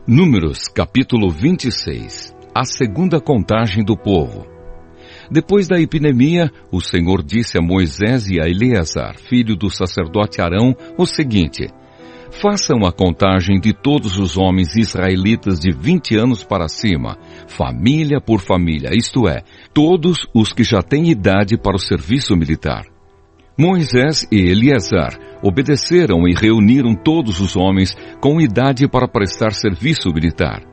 Números, capítulo 26. A segunda contagem do povo. Depois da epidemia, o Senhor disse a Moisés e a Eleazar, filho do sacerdote Arão, o seguinte: façam a contagem de todos os homens israelitas de 20 anos para cima, família por família, isto é, todos os que já têm idade para o serviço militar. Moisés e Eleazar obedeceram e reuniram todos os homens com idade para prestar serviço militar.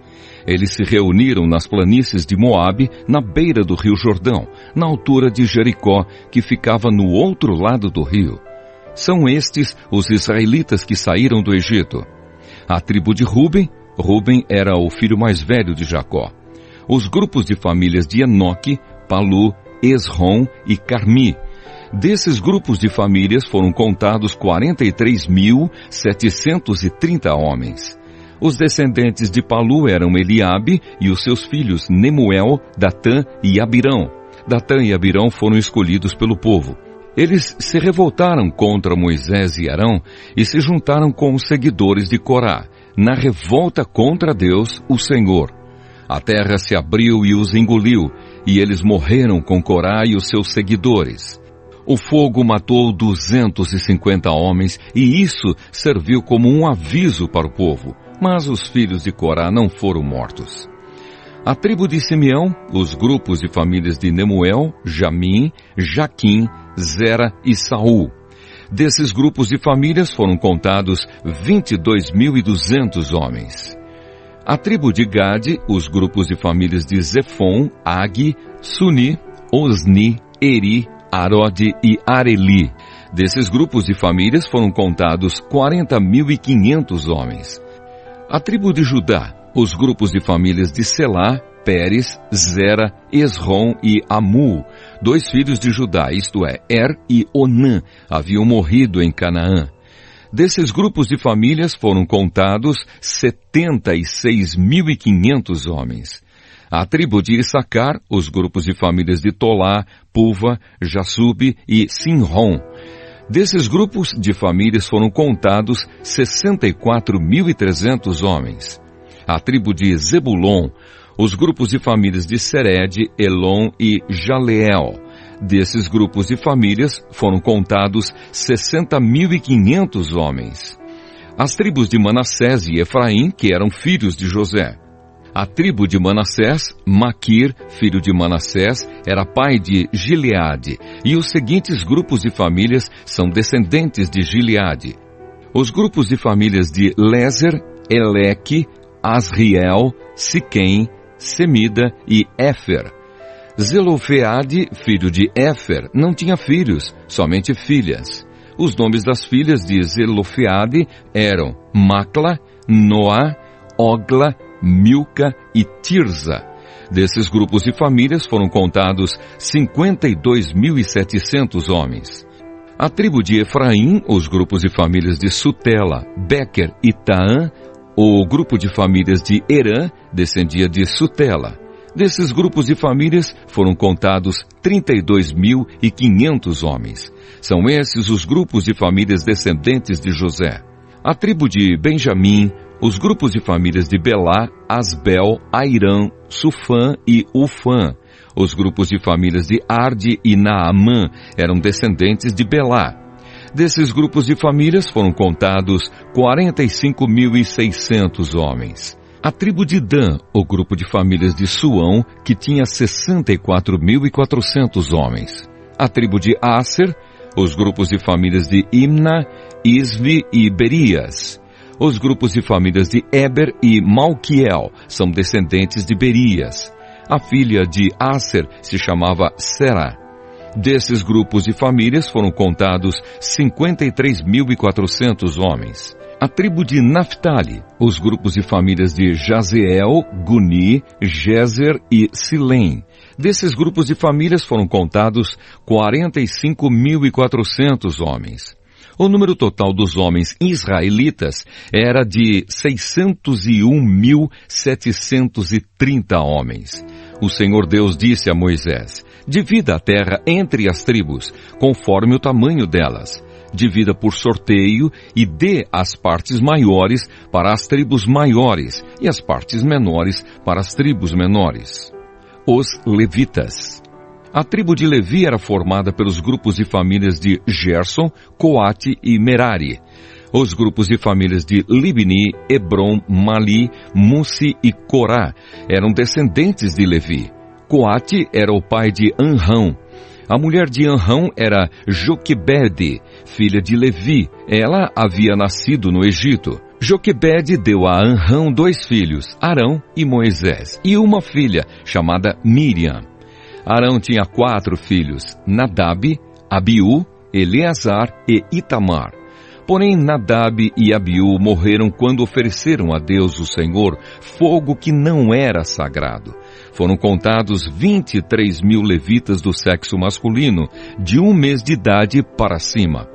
Eles se reuniram nas planícies de Moabe, na beira do rio Jordão, na altura de Jericó, que ficava no outro lado do rio. São estes os israelitas que saíram do Egito. A tribo de Ruben era o filho mais velho de Jacó. Os grupos de famílias de Enoque, Palu, Esrom e Carmi. Desses grupos de famílias foram contados 43.730 homens. Os descendentes de Palu eram Eliabe e os seus filhos Nemuel, Datã e Abirão. Datã e Abirão foram escolhidos pelo povo. Eles se revoltaram contra Moisés e Arão e se juntaram com os seguidores de Corá, na revolta contra Deus, o Senhor. A terra se abriu e os engoliu, e eles morreram com Corá e os seus seguidores. O fogo matou 250 homens, e isso serviu como um aviso para o povo. Mas os filhos de Corá não foram mortos. A tribo de Simeão, os grupos de famílias de Nemuel, Jamim, Jaquim, Zera e Saul. Desses grupos de famílias foram contados 22.200 homens. A tribo de Gade, os grupos de famílias de Zefon, Agi, Suni, Osni, Eri, Arode e Areli. Desses grupos de famílias foram contados 40.500 homens. A tribo de Judá, os grupos de famílias de Selá, Pérez, Zera, Esrom e Amu, 2 filhos de Judá, isto é, Er e Onã, haviam morrido em Canaã. Desses grupos de famílias foram contados 76.500 homens. A tribo de Issacar, os grupos de famílias de Tolá, Puva, Jassube e Sinrom. Desses grupos de famílias foram contados 64.300 homens. A tribo de Zebulon, os grupos de famílias de Sered, Elon e Jaleel. Desses grupos de famílias foram contados 60.500 homens. As tribos de Manassés e Efraim, que eram filhos de José. A tribo de Manassés, Maquir, filho de Manassés, era pai de Gileade, e os seguintes grupos de famílias são descendentes de Gileade. Os grupos de famílias de Lézer, Eleque, Asriel, Siquém, Semida e Éfer. Zelofeade, filho de Éfer, não tinha filhos, somente filhas. Os nomes das filhas de Zelofeade eram Macla, Noá, Ogla, Milca e Tirza. Desses grupos de famílias foram contados 52.700 homens. A tribo de Efraim, os grupos de famílias de Sutela, Bequer e Taã. O grupo de famílias de Herã descendia de Sutela. Desses grupos de famílias foram contados 32.500 homens. São esses os grupos de famílias descendentes de José. A tribo de Benjamim, os grupos de famílias de Belá, Asbel, Airã, Sufã e Ufã. Os grupos de famílias de Arde e Naamã eram descendentes de Belá. Desses grupos de famílias foram contados 45.600 homens. A tribo de Dan, o grupo de famílias de Suão, que tinha 64.400 homens. A tribo de Aser, os grupos de famílias de Imna, Isvi e Berias. Os grupos de famílias de Eber e Malquiel são descendentes de Berias. A filha de Aser se chamava Será. Desses grupos de famílias foram contados 53.400 homens. A tribo de Naphtali, os grupos de famílias de Jazeel, Guni, Jezer e Silém. Desses grupos de famílias foram contados 45.400 homens. O número total dos homens israelitas era de 601.730 homens. O Senhor Deus disse a Moisés: divida a terra entre as tribos, conforme o tamanho delas. divida por sorteio e dê as partes maiores para as tribos maiores e as partes menores para as tribos menores. Os levitas. A tribo de Levi era formada pelos grupos de famílias de Gerson, Coate e Merari. Os grupos de famílias de Libni, Hebron, Mali, Mussi e Corá eram descendentes de Levi. Coate era o pai de Anrão. A mulher de Anrão era Joquebede, filha de Levi. Ela havia nascido no Egito. Joquebede deu a Anrão 2 filhos, Arão e Moisés, e uma filha chamada Miriam. Arão tinha 4 filhos, Nadab, Abiú, Eleazar e Itamar. Porém, Nadab e Abiú morreram quando ofereceram a Deus o Senhor fogo que não era sagrado. Foram contados 23.000 levitas do sexo masculino, de 1 mês de idade para cima.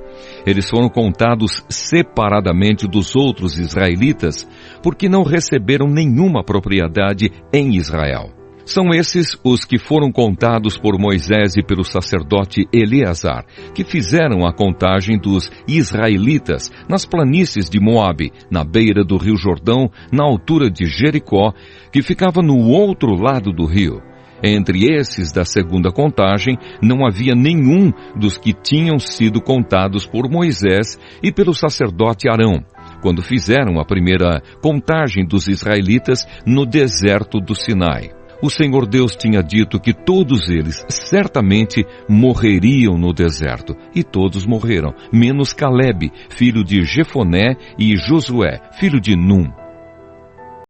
Eles foram contados separadamente dos outros israelitas, porque não receberam nenhuma propriedade em Israel. São esses os que foram contados por Moisés e pelo sacerdote Eleazar, que fizeram a contagem dos israelitas nas planícies de Moabe, na beira do rio Jordão, na altura de Jericó, que ficava no outro lado do rio. Entre esses da segunda contagem, não havia nenhum dos que tinham sido contados por Moisés e pelo sacerdote Arão, quando fizeram a primeira contagem dos israelitas no deserto do Sinai. O Senhor Deus tinha dito que todos eles certamente morreriam no deserto, e todos morreram, menos Calebe, filho de Jefoné, e Josué, filho de Num.